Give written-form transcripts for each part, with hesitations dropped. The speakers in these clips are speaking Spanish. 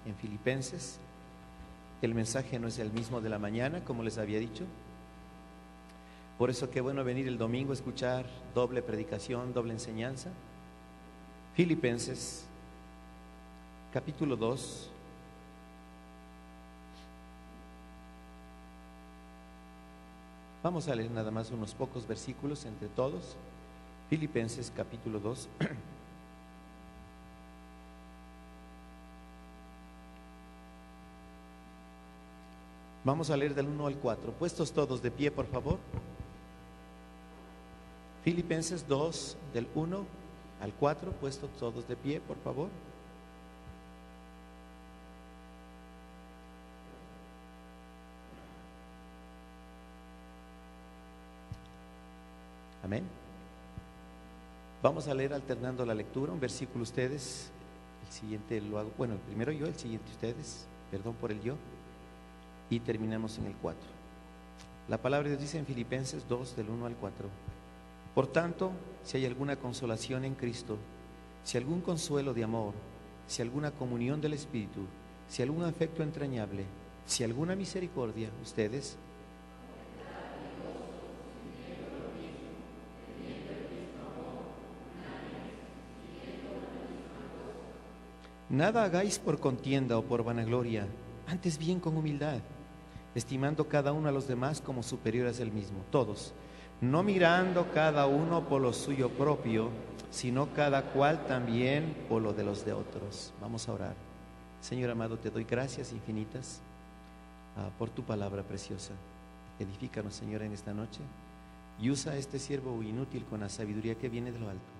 en Filipenses. El mensaje no es el mismo de la mañana, como les había dicho. Por eso qué bueno venir el domingo a escuchar doble predicación, doble enseñanza. Filipenses, capítulo 2. Vamos a leer nada más unos pocos versículos entre todos. Filipenses, capítulo 2. Vamos a leer del 1 al 4. Puestos todos de pie, por favor. Filipenses 2, del 1 al 4. Puestos todos de pie, por favor. Amén. Vamos a leer alternando la lectura. Un versículo ustedes, el siguiente lo hago. Bueno, primero yo, el siguiente ustedes. Perdón por el yo. Y terminamos en el 4. La palabra de Dios dice en Filipenses 2, del 1 al 4. Por tanto, si hay alguna consolación en Cristo, si algún consuelo de amor, si alguna comunión del Espíritu, si algún afecto entrañable, si alguna misericordia, ustedes, nada hagáis por contienda o por vanagloria, antes bien con humildad, estimando cada uno a los demás como superiores al mismo, todos, no mirando cada uno por lo suyo propio, sino cada cual también por lo de los de otros. Vamos a orar. Señor amado, te doy gracias infinitas por tu palabra preciosa. Edifícanos, Señor, en esta noche y usa a este siervo inútil con la sabiduría que viene de lo alto,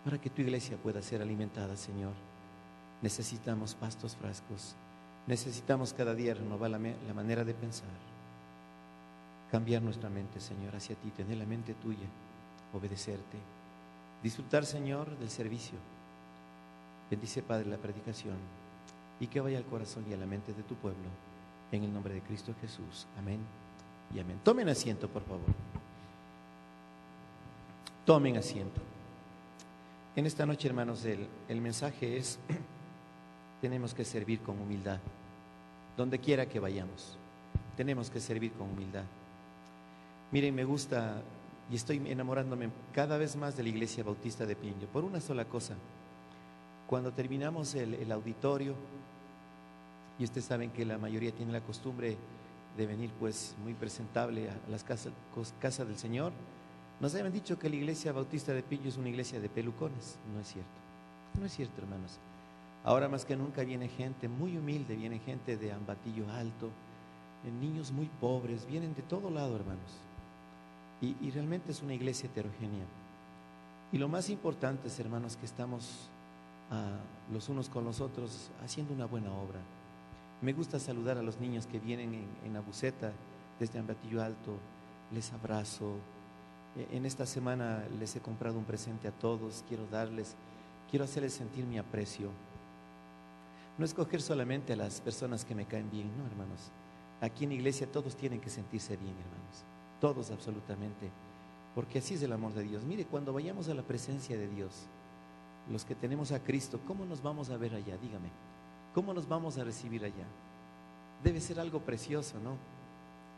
para que tu iglesia pueda ser alimentada, Señor. Necesitamos pastos frescos. Necesitamos cada día renovar la manera de pensar, cambiar nuestra mente, Señor, hacia ti, tener la mente tuya, obedecerte, disfrutar, Señor, del servicio. Bendice, Padre, la predicación y que vaya al corazón y a la mente de tu pueblo, en el nombre de Cristo Jesús. Amén y amén. Tomen asiento, por favor. Tomen asiento. En esta noche, hermanos, el mensaje es: tenemos que servir con humildad. Donde quiera que vayamos, tenemos que servir con humildad. Miren, me gusta y estoy enamorándome cada vez más de la Iglesia Bautista de Piño por una sola cosa. Cuando terminamos el auditorio, y ustedes saben que la mayoría tiene la costumbre de venir pues muy presentable a las casas del Señor, nos habían dicho que la Iglesia Bautista de Piño es una iglesia de pelucones. No es cierto, no es cierto, hermanos. Ahora más que nunca viene gente muy humilde, viene gente de Ambatillo Alto, niños muy pobres, vienen de todo lado, hermanos. Y realmente es una iglesia heterogénea. Y lo más importante es, hermanos, que estamos los unos con los otros haciendo una buena obra. Me gusta saludar a los niños que vienen en Abuceta desde Ambatillo Alto, les abrazo. En esta semana les he comprado un presente a todos, quiero hacerles sentir mi aprecio. No escoger solamente a las personas que me caen bien, no, hermanos. Aquí en la iglesia todos tienen que sentirse bien, hermanos. Todos, absolutamente. Porque así es el amor de Dios. Mire, cuando vayamos a la presencia de Dios, los que tenemos a Cristo, ¿cómo nos vamos a ver allá? Dígame. ¿Cómo nos vamos a recibir allá? Debe ser algo precioso, ¿no?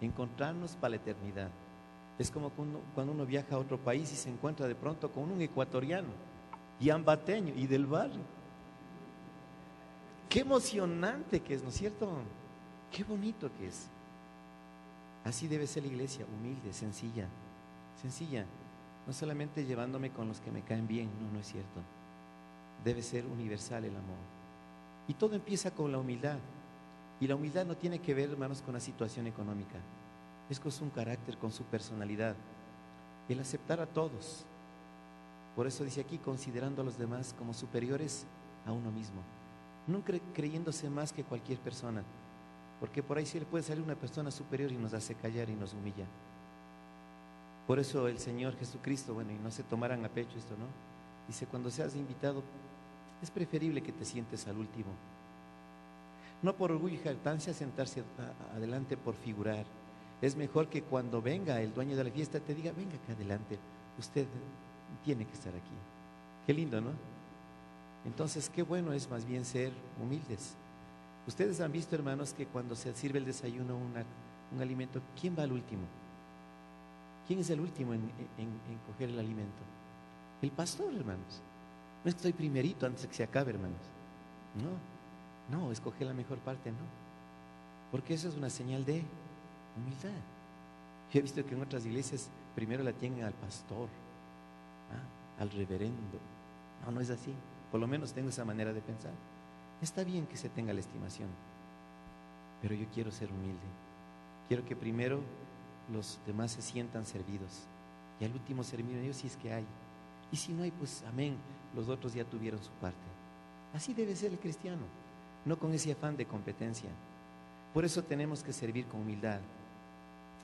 Encontrarnos para la eternidad. Es como cuando uno viaja a otro país y se encuentra de pronto con un ecuatoriano y ambateño y del barrio. Qué emocionante que es, ¿no es cierto? Qué bonito que es. Así debe ser la iglesia, humilde, sencilla, no solamente llevándome con los que me caen bien, no es cierto. Debe ser universal el amor. Y todo empieza con la humildad. Y la humildad no tiene que ver, hermanos, con la situación económica. Es con su carácter, con su personalidad. El aceptar a todos. Por eso dice aquí, considerando a los demás como superiores a uno mismo. No creyéndose más que cualquier persona, porque por ahí sí le puede salir una persona superior y nos hace callar y nos humilla. Por eso el Señor Jesucristo, bueno, y no se tomaran a pecho esto, ¿no? Dice, cuando seas invitado, es preferible que te sientes al último. No por orgullo y jactancia sentarse adelante por figurar. Es mejor que cuando venga el dueño de la fiesta te diga, venga acá adelante, usted tiene que estar aquí. Qué lindo, ¿no? Entonces, qué bueno es más bien ser humildes. Ustedes han visto, hermanos, que cuando se sirve el desayuno, un alimento, ¿quién va al último? ¿Quién es el último en coger el alimento? El pastor, hermanos. No es que estoy primerito antes de que se acabe, hermanos. No, escoge la mejor parte, no. Porque eso es una señal de humildad. Yo he visto que en otras iglesias primero la tienen al pastor, al reverendo. No es así. Por lo menos tengo esa manera de pensar. Está bien que se tenga la estimación, pero yo quiero ser humilde. Quiero que primero los demás se sientan servidos y al último servir a Dios si es que hay. Y si no hay, pues amén, los otros ya tuvieron su parte. Así debe ser el cristiano, no con ese afán de competencia. Por eso tenemos que servir con humildad.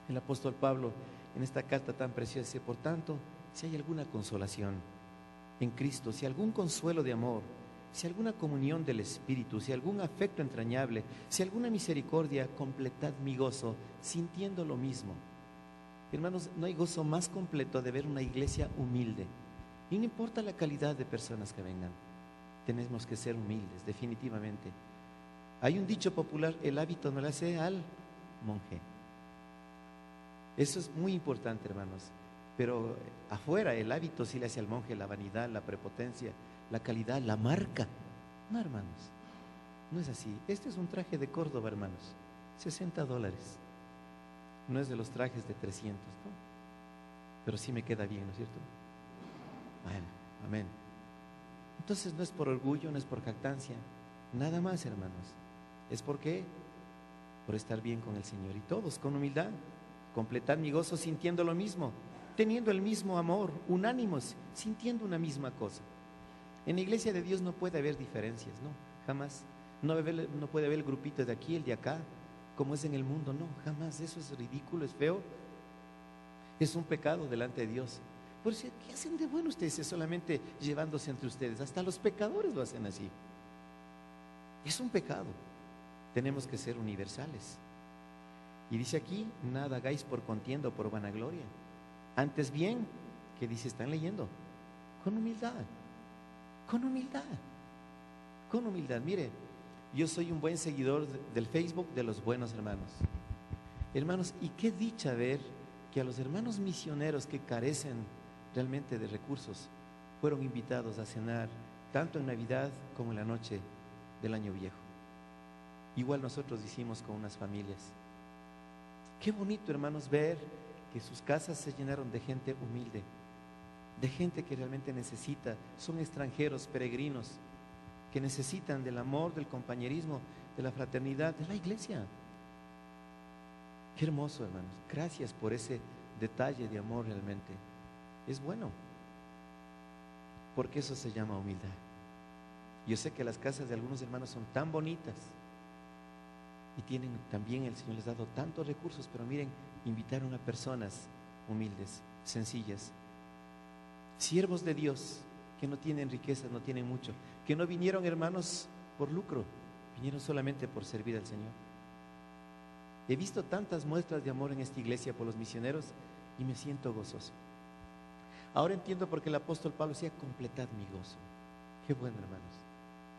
El apóstol Pablo en esta carta tan preciosa dice: por tanto, si hay alguna consolación en Cristo, si algún consuelo de amor, si alguna comunión del Espíritu, si algún afecto entrañable, si alguna misericordia, completad mi gozo, sintiendo lo mismo. Hermanos, no hay gozo más completo de ver una iglesia humilde. Y no importa la calidad de personas que vengan, tenemos que ser humildes, definitivamente. Hay un dicho popular: el hábito no le hace al monje. Eso es muy importante, hermanos. Pero afuera el hábito sí le hace al monje: la vanidad, la prepotencia, la calidad, la marca. No, hermanos, no es así. Este es un traje de Córdoba, hermanos, $60. No es de los trajes de 300, ¿no? Pero sí me queda bien, ¿no es cierto? Bueno, amén. Entonces no es por orgullo, no es por jactancia, nada más, hermanos. ¿Es por qué? Por estar bien con el Señor. Y todos con humildad, completar mi gozo sintiendo lo mismo, teniendo el mismo amor, unánimos, sintiendo una misma cosa. En la iglesia de Dios no puede haber diferencias, no, jamás. No puede haber el grupito de aquí, el de acá, como es en el mundo, no, jamás. Eso es ridículo, es feo, es un pecado delante de Dios. Por eso, ¿qué hacen de bueno ustedes solamente llevándose entre ustedes? Hasta los pecadores lo hacen así. Es un pecado. Tenemos que ser universales. Y dice aquí: nada hagáis por contienda o por vanagloria. Antes bien, ¿qué dice? Están leyendo. Con humildad. Con humildad. Con humildad. Mire, yo soy un buen seguidor del Facebook de los buenos hermanos. Hermanos, y qué dicha ver que a los hermanos misioneros que carecen realmente de recursos fueron invitados a cenar tanto en Navidad como en la noche del Año Viejo. Igual nosotros hicimos con unas familias. Qué bonito, hermanos, ver que sus casas se llenaron de gente humilde, de gente que realmente necesita, son extranjeros, peregrinos, que necesitan del amor, del compañerismo, de la fraternidad, de la iglesia. Qué hermoso, hermanos. Gracias por ese detalle de amor realmente. Es bueno, porque eso se llama humildad. Yo sé que las casas de algunos hermanos son tan bonitas y tienen también, el Señor les ha dado tantos recursos, pero miren, invitaron a personas humildes, sencillas, siervos de Dios, que no tienen riquezas, no tienen mucho, que no vinieron, hermanos, por lucro, vinieron solamente por servir al Señor. He visto tantas muestras de amor en esta iglesia por los misioneros y me siento gozoso. Ahora entiendo por qué el apóstol Pablo decía: completad mi gozo. Qué bueno, hermanos,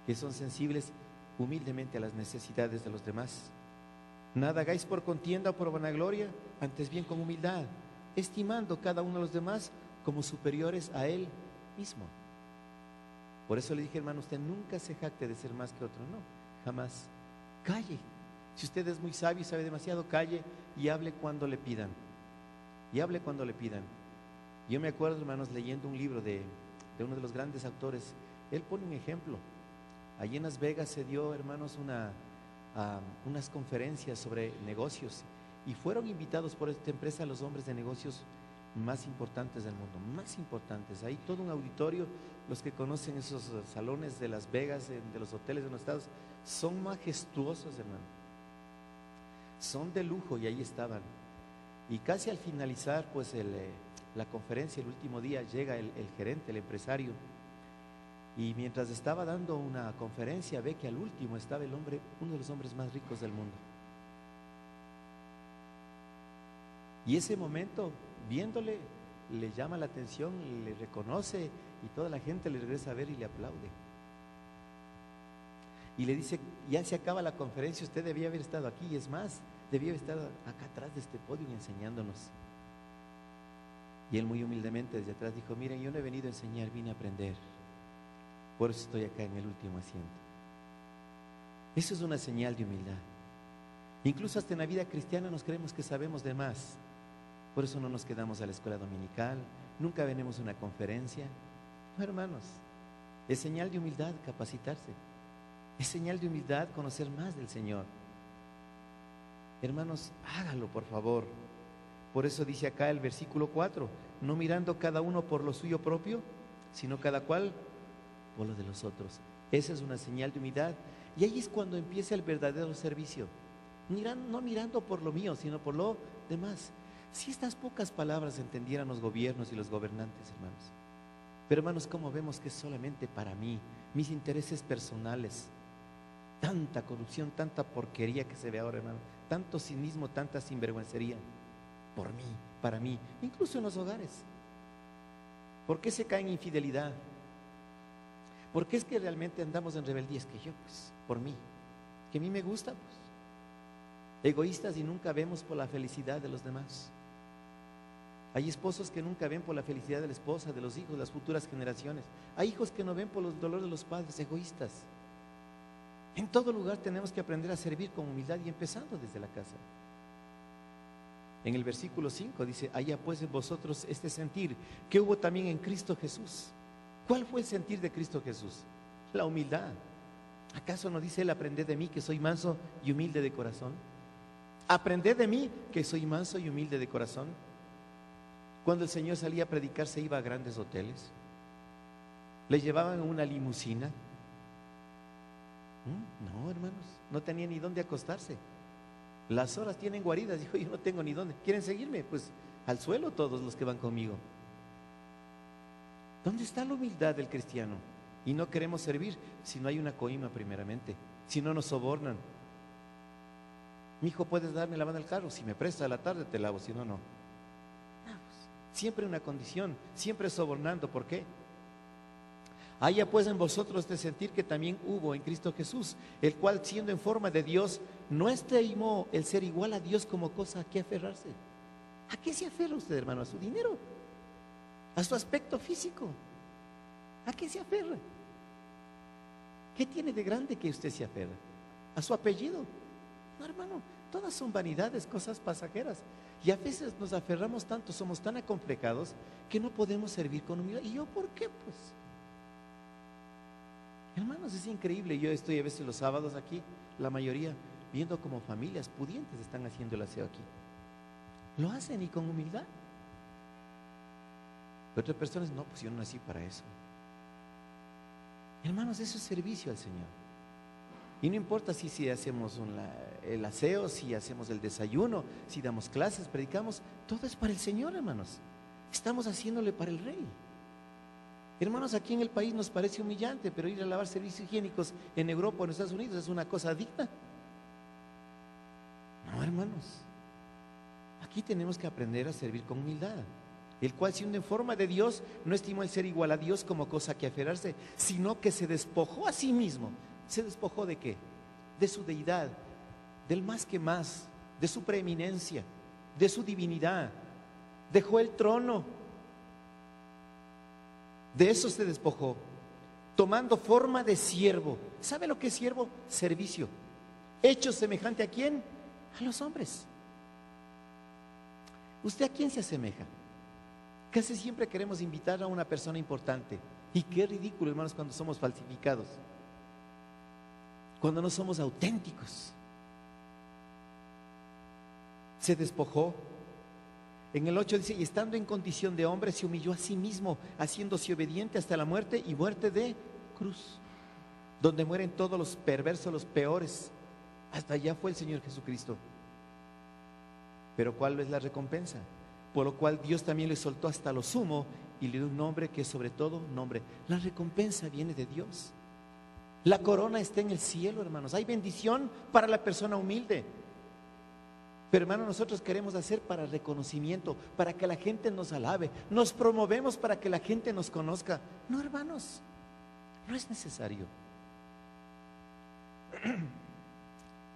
que son sensibles humildemente a las necesidades de los demás. Nada hagáis por contienda o por vanagloria, antes bien con humildad, estimando cada uno de los demás como superiores a él mismo. Por eso le dije: hermano, usted nunca se jacte de ser más que otro, no, jamás. Calle. Si usted es muy sabio y sabe demasiado, calle y hable cuando le pidan. Y hable cuando le pidan. Yo me acuerdo, hermanos, leyendo un libro de uno de los grandes autores. Él pone un ejemplo. Allí en Las Vegas se dio, hermanos, unas conferencias sobre negocios y fueron invitados por esta empresa los hombres de negocios más importantes del mundo, más importantes. Hay todo un auditorio. Los que conocen esos salones de Las Vegas, de los hoteles de los estados, son majestuosos, hermano. Son de lujo, y ahí estaban. Y casi al finalizar pues la conferencia, el último día, llega el gerente, el empresario, y mientras estaba dando una conferencia ve que al último estaba el hombre, uno de los hombres más ricos del mundo. Y ese momento, viéndole, le llama la atención, le reconoce, y toda la gente le regresa a ver y le aplaude. Y le dice, ya se acaba la conferencia, usted debía haber estado aquí, y es más, debía haber estado acá atrás de este podio enseñándonos. Y él muy humildemente desde atrás dijo, miren, yo no he venido a enseñar, vine a aprender. Por eso estoy acá en el último asiento. Eso es una señal de humildad. Incluso hasta en la vida cristiana nos creemos que sabemos de más. Por eso no nos quedamos a la escuela dominical, nunca venimos a una conferencia. No, hermanos, es señal de humildad capacitarse. Es señal de humildad conocer más del Señor. Hermanos, hágalo por favor. Por eso dice acá el versículo 4, no mirando cada uno por lo suyo propio, sino cada cual por lo de los otros. Esa es una señal de humildad. Y ahí es cuando empieza el verdadero servicio. No mirando por lo mío, sino por lo demás. Si estas pocas palabras entendieran los gobiernos y los gobernantes, hermanos. Pero hermanos, ¿cómo vemos que es solamente para mí, mis intereses personales? Tanta corrupción, tanta porquería que se ve ahora, hermano. Tanto cinismo, tanta sinvergüencería. Por mí, para mí, incluso en los hogares. ¿Por qué se cae en infidelidad? ¿Por qué es que realmente andamos en rebeldía? Es que yo, pues, por mí, que a mí me gusta, pues. Egoístas y nunca vemos por la felicidad de los demás. Hay esposos que nunca ven por la felicidad de la esposa, de los hijos, las futuras generaciones. Hay hijos que no ven por los dolores de los padres, egoístas. En todo lugar tenemos que aprender a servir con humildad y empezando desde la casa. En el versículo 5 dice, haya pues en vosotros este sentir que hubo también en Cristo Jesús. ¿Cuál fue el sentir de Cristo Jesús? La humildad. ¿Acaso no dice él, aprended de mí que soy manso y humilde de corazón? Aprended de mí que soy manso y humilde de corazón. Cuando el Señor salía a predicar se iba a grandes hoteles. Le llevaban en una limusina. No, hermanos, no tenía ni dónde acostarse. Las horas tienen guaridas, dijo, yo no tengo ni dónde. ¿Quieren seguirme? Pues al suelo todos los que van conmigo. ¿Dónde está la humildad del cristiano? Y no queremos servir si no hay una coima primeramente, si no nos sobornan. Mi hijo, ¿puedes darme lavando el carro? Si me presta a la tarde te lavo, si no, no. Siempre una condición, siempre sobornando. ¿Por qué? Haya pues en vosotros de sentir que también hubo en Cristo Jesús, el cual siendo en forma de Dios, no estimó el ser igual a Dios como cosa a que aferrarse. ¿A qué se aferra usted, hermano? ¿A su dinero? ¿A su aspecto físico? ¿A qué se aferra? ¿Qué tiene de grande que usted se aferra? ¿A su apellido? No, hermano, todas son vanidades, cosas pasajeras. Y a veces nos aferramos tanto, somos tan acomplejados que no podemos servir con humildad. ¿Y yo por qué? Pues, hermanos, es increíble. Yo estoy a veces los sábados aquí, la mayoría, viendo como familias pudientes están haciendo el aseo aquí. Lo hacen y con humildad. Pero otras personas, no, pues yo no nací para eso. Hermanos, eso es servicio al Señor. Y no importa si hacemos el aseo, si hacemos el desayuno, si damos clases, predicamos, todo es para el Señor, hermanos. Estamos haciéndole para el Rey. Hermanos, aquí en el país nos parece humillante, pero ir a lavar servicios higiénicos en Europa o en Estados Unidos es una cosa digna. No, hermanos. Aquí tenemos que aprender a servir con humildad. El cual, siendo en forma de Dios, no estimó el ser igual a Dios como cosa que aferrarse, sino que se despojó a sí mismo. ¿Se despojó de qué? De su deidad, del más que más, de su preeminencia, de su divinidad. Dejó el trono. De eso se despojó, tomando forma de siervo. ¿Sabe lo que es siervo? Servicio. Hecho semejante ¿a quién? A los hombres. ¿Usted a quién se asemeja? Casi siempre queremos invitar a una persona importante. Y qué ridículo, hermanos, cuando somos falsificados, cuando no somos auténticos. Se despojó. En el 8 dice, y estando en condición de hombre, se humilló a sí mismo, haciéndose obediente hasta la muerte y muerte de cruz, donde mueren todos los perversos, los peores. Hasta allá fue el Señor Jesucristo. Pero ¿cuál es la recompensa? Por lo cual Dios también le soltó hasta lo sumo y le dio un nombre que es sobre todo nombre. La recompensa viene de Dios. La corona está en el cielo, hermanos. Hay bendición para la persona humilde. Pero, hermanos, nosotros queremos hacer para reconocimiento, para que la gente nos alabe. Nos promovemos para que la gente nos conozca. No, hermanos, no es necesario.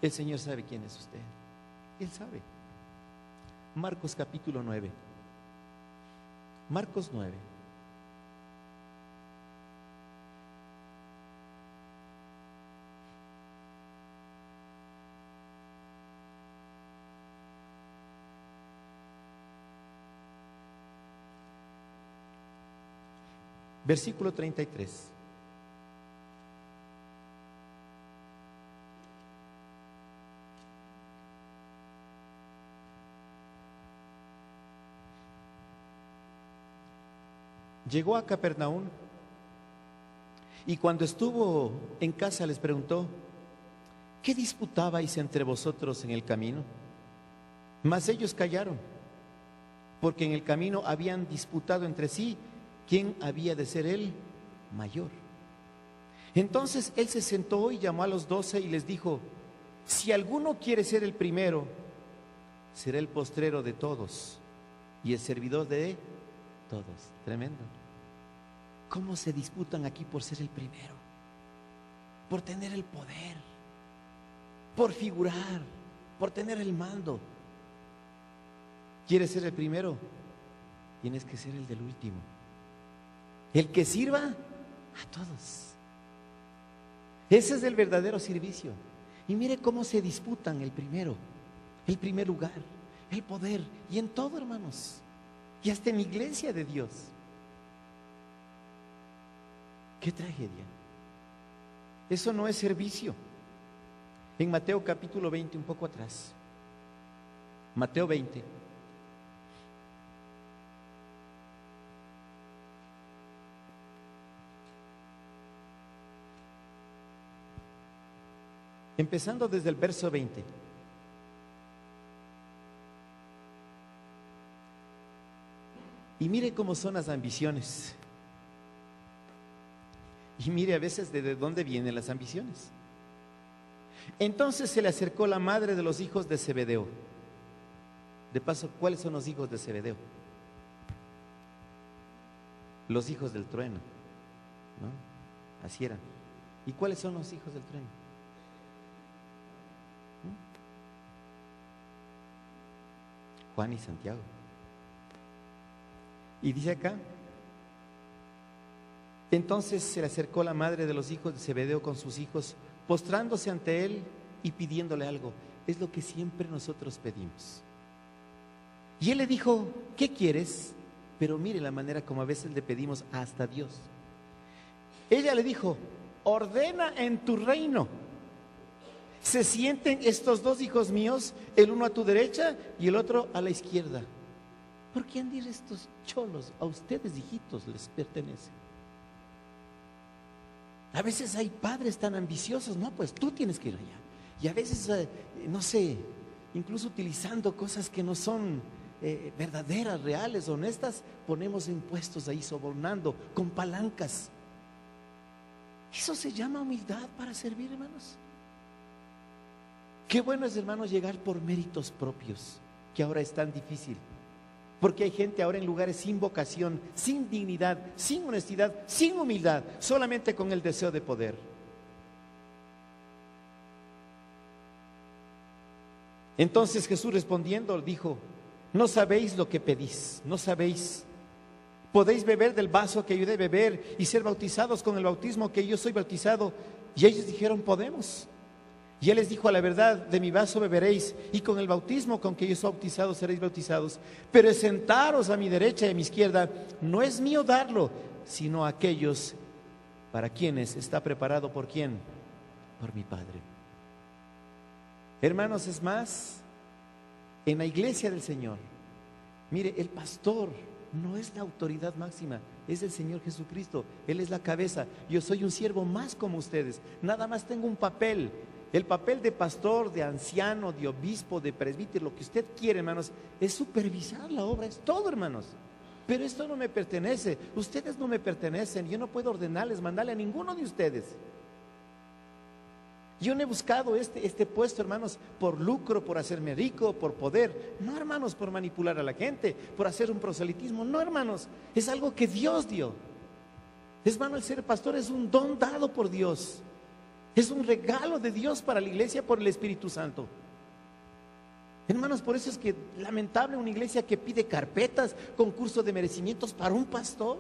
El Señor sabe quién es usted. Él sabe. Marcos capítulo 9. Marcos 9. Versículo 33. Llegó a Capernaum y cuando estuvo en casa les preguntó: ¿qué disputabais entre vosotros en el camino? Mas ellos callaron, porque en el camino habían disputado entre sí quién había de ser el mayor. Entonces él se sentó y llamó a los 12 y les dijo: si alguno quiere ser el primero, será el postrero de todos y el servidor de todos. Tremendo. ¿Cómo se disputan aquí por ser el primero? Por tener el poder, por figurar, por tener el mando. ¿Quieres ser el primero? Tienes que ser el del último, el que sirva a todos. Ese es el verdadero servicio. Y mire cómo se disputan el primero, el primer lugar, el poder, y en todo, hermanos, y hasta en la iglesia de Dios. ¡Qué tragedia! Eso no es servicio. En Mateo capítulo 20, un poco atrás, Mateo 20, empezando desde el verso 20. Y mire cómo son las ambiciones. Y mire a veces de dónde vienen las ambiciones. Entonces se le acercó la madre de los hijos de Zebedeo. De paso, ¿cuáles son los hijos de Zebedeo? Los hijos del trueno, ¿no? Así eran. ¿Y cuáles son los hijos del trueno? Juan y Santiago. Y dice acá: entonces se le acercó la madre de los hijos de Zebedeo con sus hijos, postrándose ante él y pidiéndole algo. Es lo que siempre nosotros pedimos. Y él le dijo: ¿qué quieres? Pero mire la manera como a veces le pedimos hasta a Dios. Ella le dijo: ordena en tu reino. Se sienten estos dos hijos míos, el uno a tu derecha y el otro a la izquierda. ¿Por quién dirá estos cholos? A ustedes, hijitos, les pertenece. A veces hay padres tan ambiciosos: no, pues tú tienes que ir allá. Y a veces, no sé, incluso utilizando cosas que no son verdaderas, reales, honestas, ponemos impuestos ahí sobornando con palancas. Eso se llama humildad para servir, hermanos. Qué bueno es, hermanos, llegar por méritos propios, que ahora es tan difícil. Porque hay gente ahora en lugares sin vocación, sin dignidad, sin honestidad, sin humildad, solamente con el deseo de poder. Entonces Jesús respondiendo dijo: no sabéis lo que pedís, no sabéis. ¿Podéis beber del vaso que yo he de beber y ser bautizados con el bautismo que yo soy bautizado? Y ellos dijeron: podemos. Y él les dijo: a la verdad, de mi vaso beberéis, y con el bautismo con que yo soy bautizado seréis bautizados. Pero el sentaros a mi derecha y a mi izquierda no es mío darlo, sino a aquellos para quienes está preparado. ¿Por quién? Por mi Padre. Hermanos, es más, en la iglesia del Señor, mire, el pastor no es la autoridad máxima, es el Señor Jesucristo. Él es la cabeza. Yo soy un siervo más como ustedes, nada más tengo un papel. El papel de pastor, de anciano, de obispo, de presbítero, lo que usted quiere, hermanos, es supervisar la obra, es todo, hermanos. Pero esto no me pertenece, ustedes no me pertenecen, yo no puedo ordenarles, mandarle a ninguno de ustedes. Yo no he buscado este puesto, hermanos, por lucro, por hacerme rico, por poder. No, hermanos, por manipular a la gente, por hacer un proselitismo. No, hermanos, es algo que Dios dio. Hermano, el ser pastor es un don dado por Dios. Es un regalo de Dios para la iglesia por el Espíritu Santo. Hermanos, por eso es que lamentable una iglesia que pide carpetas, concurso de merecimientos para un pastor.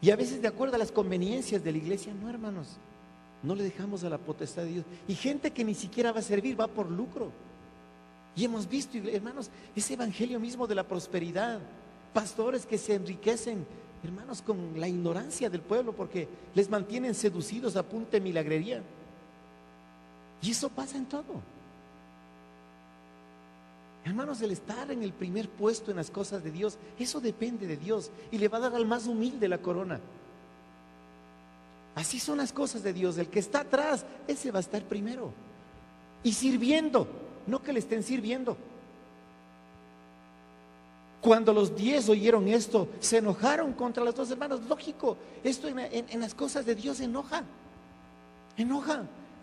Y a veces de acuerdo a las conveniencias de la iglesia, no, hermanos, no le dejamos a la potestad de Dios. Y gente que ni siquiera va a servir, va por lucro. Y hemos visto, hermanos, ese evangelio mismo de la prosperidad. Pastores que se enriquecen, hermanos, con la ignorancia del pueblo porque les mantienen seducidos a punta de milagrería. Y eso pasa en todo. Hermanos, el estar en el primer puesto en las cosas de Dios, eso depende de Dios y le va a dar al más humilde la corona. Así son las cosas de Dios. El que está atrás, ese va a estar primero y sirviendo, no que le estén sirviendo. Cuando los 10 oyeron esto, se enojaron contra los 2 hermanos. Lógico, esto en las cosas de Dios enoja.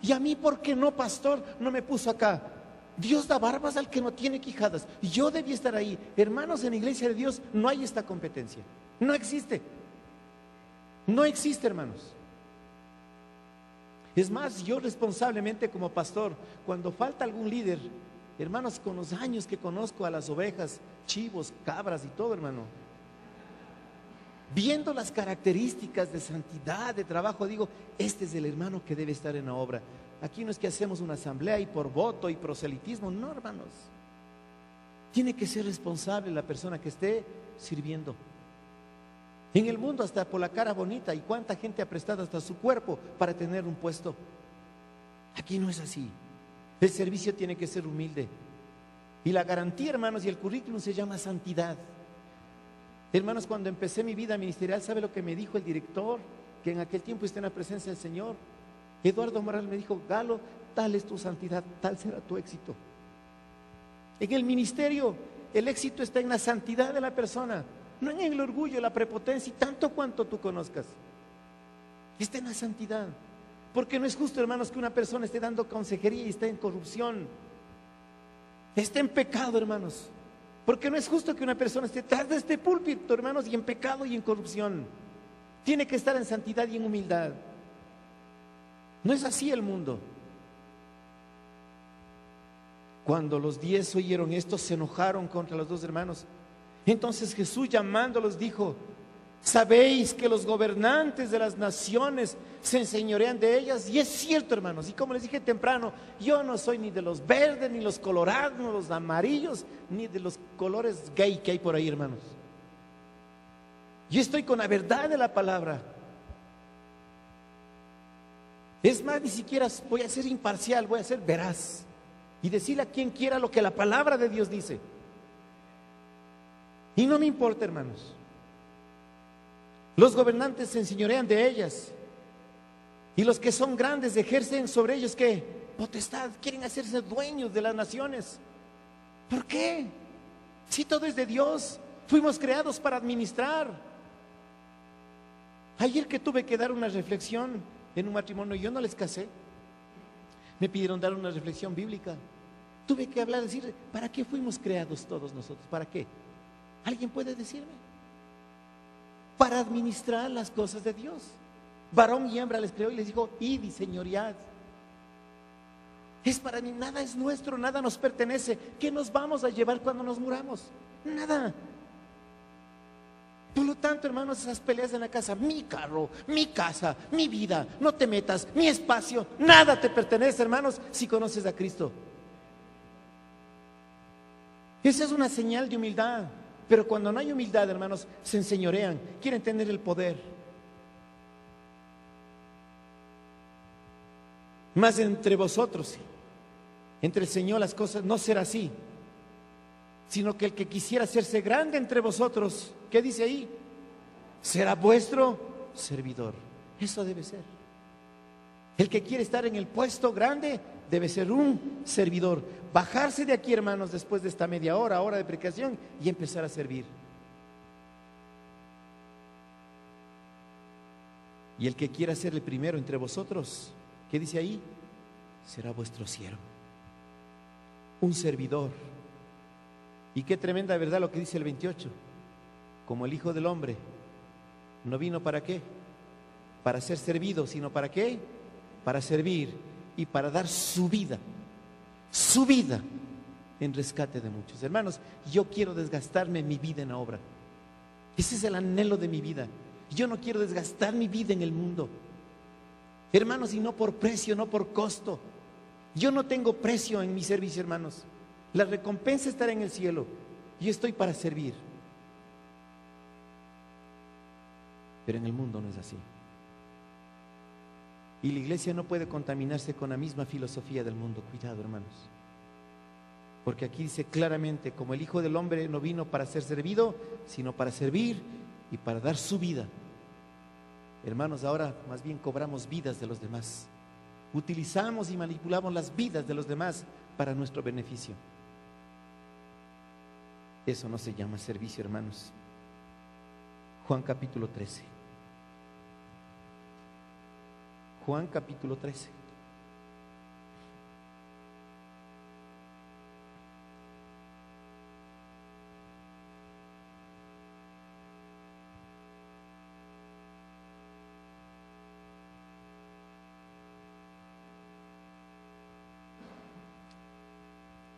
Y a mí, ¿por qué no, pastor, no me puso acá? Dios da barbas al que no tiene quijadas. Yo debía estar ahí. Hermanos, en la iglesia de Dios no hay esta competencia. No existe. No existe, hermanos. Es más, yo responsablemente como pastor, cuando falta algún líder, hermanos, con los años que conozco a las ovejas, chivos, cabras y todo, hermano, viendo las características de santidad, de trabajo, digo, este es el hermano que debe estar en la obra. Aquí no es que hacemos una asamblea y por voto y proselitismo, no, hermanos. Tiene que ser responsable la persona que esté sirviendo. En el mundo hasta por la cara bonita, y cuánta gente ha prestado hasta su cuerpo para tener un puesto. Aquí no es así. El servicio tiene que ser humilde. Y la garantía, hermanos, y el currículum se llama santidad. Hermanos, cuando empecé mi vida ministerial, ¿sabe lo que me dijo el director? Que en aquel tiempo está en la presencia del Señor. Eduardo Morales me dijo: Galo, tal es tu santidad, tal será tu éxito. En el ministerio, el éxito está en la santidad de la persona, no en el orgullo, la prepotencia y tanto cuanto tú conozcas. Está en la santidad. Porque no es justo, hermanos, que una persona esté dando consejería y esté en corrupción, esté en pecado, hermanos. Porque no es justo que una persona esté tras de este púlpito, hermanos, y en pecado y en corrupción. Tiene que estar en santidad y en humildad. No es así el mundo. Cuando los 10 oyeron esto, se enojaron contra los 2 hermanos. Entonces Jesús, llamándolos, dijo: sabéis que los gobernantes de las naciones se enseñorean de ellas. Y es cierto, hermanos. Y como les dije temprano, yo no soy ni de los verdes, ni los colorados, ni los amarillos, ni de los colores gay que hay por ahí, hermanos. Yo estoy con la verdad de la palabra. Es más, ni siquiera voy a ser imparcial, voy a ser veraz y decirle a quien quiera lo que la palabra de Dios dice. Y no me importa, hermanos. Los gobernantes se enseñorean de ellas, y los que son grandes ejercen sobre ellos, ¿qué? Potestad. Quieren hacerse dueños de las naciones. ¿Por qué? Si todo es de Dios, fuimos creados para administrar. Ayer que tuve que dar una reflexión en un matrimonio, yo no les casé, me pidieron dar una reflexión bíblica. Tuve que hablar, decir, ¿para qué fuimos creados todos nosotros? ¿Para qué? ¿Alguien puede decirme? Para administrar las cosas de Dios. Varón y hembra les creó y les dijo: id y señoread. Es para mí, nada es nuestro, nada nos pertenece. ¿Qué nos vamos a llevar cuando nos muramos? Nada. Por lo tanto, hermanos, esas peleas en la casa, mi carro, mi casa, mi vida, no te metas, mi espacio, nada te pertenece, hermanos, si conoces a Cristo. Esa es una señal de humildad. Pero cuando no hay humildad, hermanos, se enseñorean, quieren tener el poder. Mas entre vosotros, entre el Señor, las cosas no será así, sino que el que quisiera hacerse grande entre vosotros, ¿qué dice ahí? Será vuestro servidor. Eso debe ser. El que quiere estar en el puesto grande debe ser un servidor. Bajarse de aquí, hermanos, después de esta media hora, hora de predicación, y empezar a servir. Y el que quiera ser el primero entre vosotros, ¿qué dice ahí? Será vuestro siervo, un servidor. Y qué tremenda verdad lo que dice el 28. Como el Hijo del Hombre no vino para qué, para ser servido, sino para qué, para servir y para dar su vida en rescate de muchos. Hermanos, yo quiero desgastarme mi vida en la obra. Ese es el anhelo de mi vida. Yo no quiero desgastar mi vida en el mundo. Hermanos, y no por precio, no por costo. Yo no tengo precio en mi servicio, hermanos. La recompensa estará en el cielo. Yo estoy para servir. Pero en el mundo no es así. Y la iglesia no puede contaminarse con la misma filosofía del mundo. Cuidado, hermanos. Porque aquí dice claramente, como el Hijo del Hombre no vino para ser servido, sino para servir y para dar su vida. Hermanos, ahora más bien cobramos vidas de los demás. Utilizamos y manipulamos las vidas de los demás para nuestro beneficio. Eso no se llama servicio, hermanos. Juan capítulo 13. Juan capítulo 13.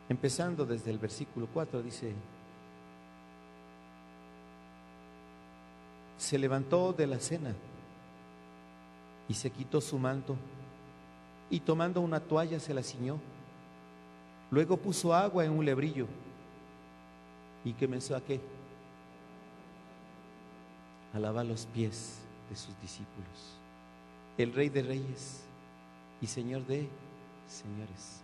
Empezando desde el versículo 4 dice: se levantó de la cena y se quitó su manto y tomando una toalla se la ciñó. Luego puso agua en un lebrillo y comenzó ¿a qué? A lavar los pies de sus discípulos. El Rey de Reyes y Señor de señores.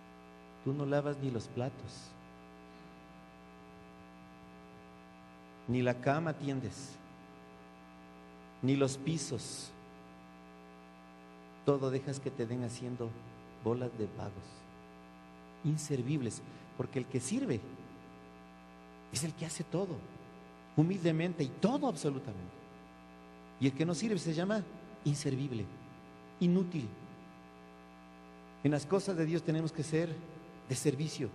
Tú no lavas ni los platos, ni la cama tiendes, ni los pisos. Todo dejas que te den haciendo bolas de vagos, inservibles, porque el que sirve es el que hace todo, humildemente y todo absolutamente. Y el que no sirve se llama inservible, inútil. En las cosas de Dios tenemos que ser de servicio.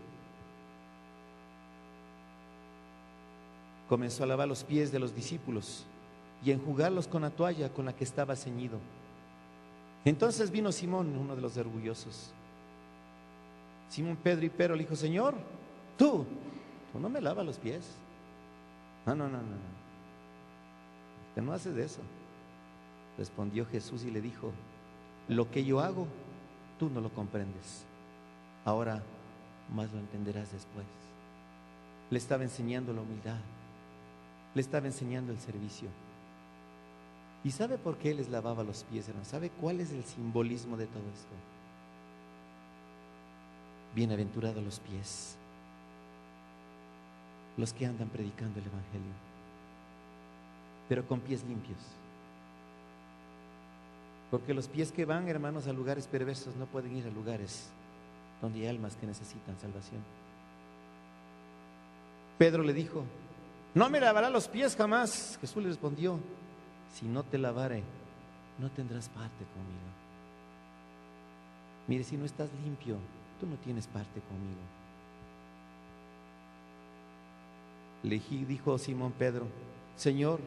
Comenzó a lavar los pies de los discípulos y a enjugarlos con la toalla con la que estaba ceñido. Entonces vino Simón, uno de los orgullosos. Simón Pedro y Pedro le dijo: Señor, tú no me lavas los pies. No. Usted no haces de eso. Respondió Jesús y le dijo: lo que yo hago, tú no lo comprendes. Ahora más lo entenderás después. Le estaba enseñando la humildad, le estaba enseñando el servicio. ¿Y sabe por qué les lavaba los pies, hermano? ¿Sabe cuál es el simbolismo de todo esto? Bienaventurados los pies, los que andan predicando el Evangelio, pero con pies limpios. Porque los pies que van, hermanos, a lugares perversos no pueden ir a lugares donde hay almas que necesitan salvación. Pedro le dijo: no me lavará los pies jamás. Jesús le respondió: si no te lavare, no tendrás parte conmigo. Mire, si no estás limpio, tú no tienes parte conmigo. Le dijo Simón Pedro: Señor,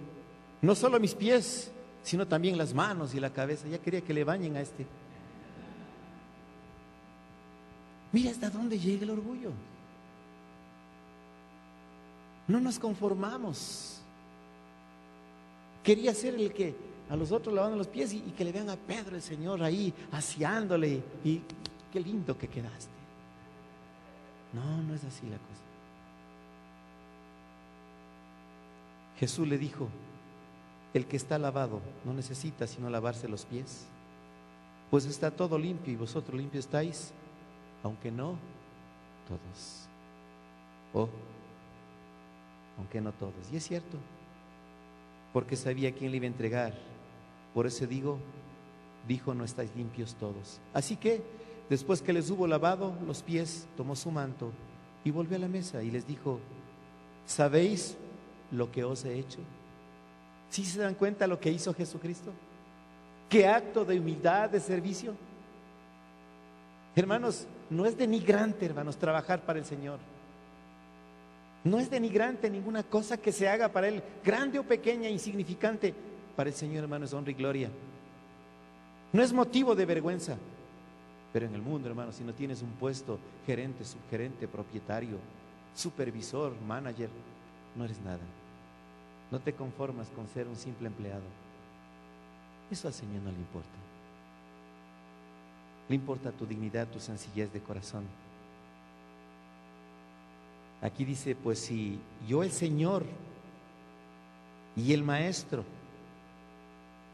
no solo mis pies, sino también las manos y la cabeza. Ya quería que le bañen a este. Mira hasta dónde llega el orgullo. No nos conformamos. Quería ser el que a los otros lavando los pies y que le vean a Pedro, el Señor, ahí aseándole, y qué lindo que quedaste. No es así la cosa. Jesús le dijo: el que está lavado no necesita sino lavarse los pies, pues está todo limpio y vosotros limpios estáis, aunque no todos. Aunque no todos. Y es cierto, porque sabía quién le iba a entregar. Por eso dijo: no estáis limpios todos. Así que después que les hubo lavado los pies, tomó su manto y volvió a la mesa y les dijo: ¿sabéis lo que os he hecho? ¿Sí se dan cuenta lo que hizo Jesucristo? ¿Qué acto de humildad, de servicio? Hermanos, no es denigrante, hermanos, trabajar para el Señor. No es denigrante ninguna cosa que se haga para Él, grande o pequeña, insignificante. Para el Señor, hermanos, es honra y gloria. No es motivo de vergüenza. Pero en el mundo, hermano, si no tienes un puesto, gerente, subgerente, propietario, supervisor, manager, no eres nada. No te conformas con ser un simple empleado. Eso al Señor no le importa. Le importa tu dignidad, tu sencillez de corazón. Aquí dice, pues si yo el Señor y el Maestro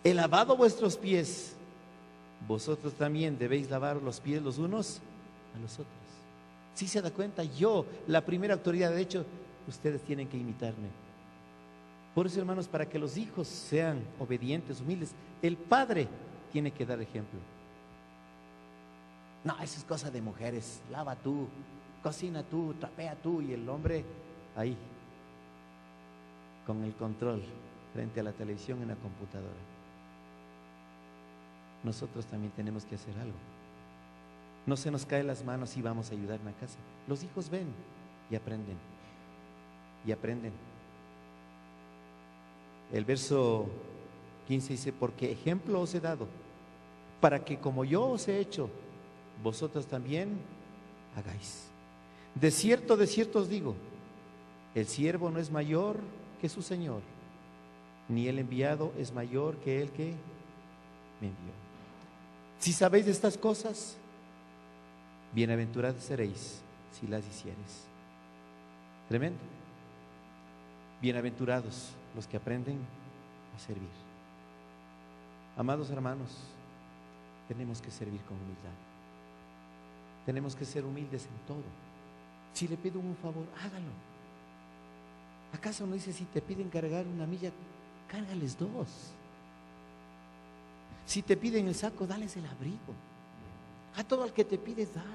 he lavado vuestros pies, vosotros también debéis lavar los pies los unos a los otros. ¿Sí se da cuenta? Yo, la primera autoridad, de hecho, ustedes tienen que imitarme. Por eso, hermanos, para que los hijos sean obedientes, humildes, el padre tiene que dar ejemplo. No, eso es cosa de mujeres. Lava tú, cocina tú, trapea tú, y el hombre ahí, con el control, frente a la televisión en la computadora. Nosotros también tenemos que hacer algo. No se nos caen las manos y vamos a ayudar en la casa. Los hijos ven y aprenden. Y aprenden. El verso 15 dice, porque ejemplo os he dado, para que como yo os he hecho, vosotros también hagáis. De cierto os digo, el siervo no es mayor que su Señor, ni el enviado es mayor que el que me envió. Si sabéis de estas cosas, bienaventurados seréis si las hiciereis. Tremendo. Bienaventurados los que aprenden a servir. Amados hermanos, tenemos que servir con humildad. Tenemos que ser humildes en todo. Si le pido un favor, hágalo. ¿Acaso no dice, si te piden cargar una milla, cárgales 2? Si te piden el saco, dales el abrigo. A todo el que te pides, dale.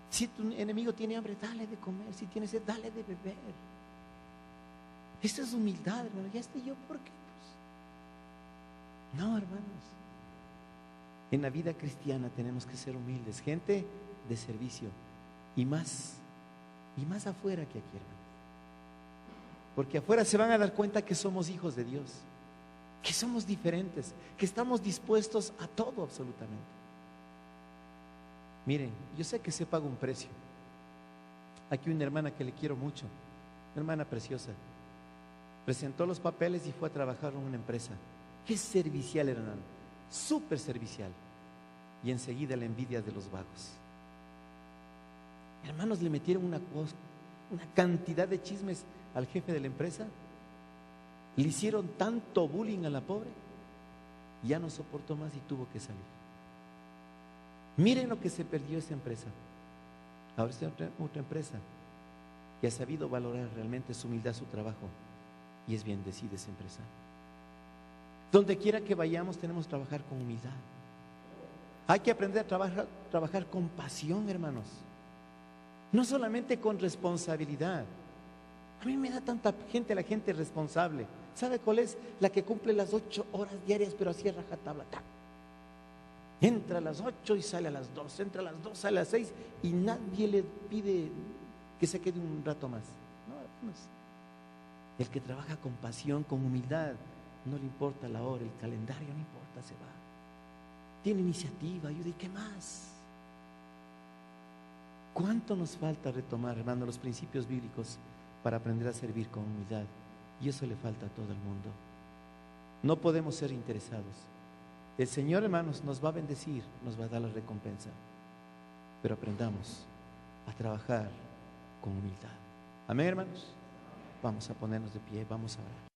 Si tu enemigo tiene hambre, dale de comer. Si tiene sed, dale de beber. Esta es humildad, hermano. Ya estoy yo, ¿por qué? Pues, no, hermanos. En la vida cristiana tenemos que ser humildes, gente de servicio, y más afuera que aquí, hermanos. Porque afuera se van a dar cuenta que somos hijos de Dios, que somos diferentes, que estamos dispuestos a todo absolutamente. Miren, yo sé que se paga un precio. Aquí una hermana que le quiero mucho, una hermana preciosa, presentó los papeles y fue a trabajar en una empresa. Qué servicial, hermano, súper servicial. Y enseguida la envidia de los vagos. Hermanos, le metieron una cantidad de chismes al jefe de la empresa. Le hicieron tanto bullying a la pobre, ya no soportó más y tuvo que salir. Miren lo que se perdió esa empresa. Ahora está otra empresa que ha sabido valorar realmente su humildad, su trabajo, y es bien decida esa empresa. Donde quiera que vayamos tenemos que trabajar con humildad. Hay que aprender a trabajar con pasión, hermanos. No solamente con responsabilidad. A mí me da tanta gente la gente responsable. ¿Sabe cuál es? La que cumple las 8 horas diarias, pero así a rajatabla. Entra a las 8 y sale a las 2. Entra a las 2, sale a las 6 y nadie le pide que se quede un rato más. No, hermanos. El que trabaja con pasión, con humildad, no le importa la hora, el calendario, no importa, se va. Tiene iniciativa, ayuda, ¿y qué más? ¿Cuánto nos falta retomar, hermano, los principios bíblicos para aprender a servir con humildad? Y eso le falta a todo el mundo. No podemos ser interesados. El Señor, hermanos, nos va a bendecir, nos va a dar la recompensa. Pero aprendamos a trabajar con humildad. Amén, hermanos. Vamos a ponernos de pie, vamos a orar.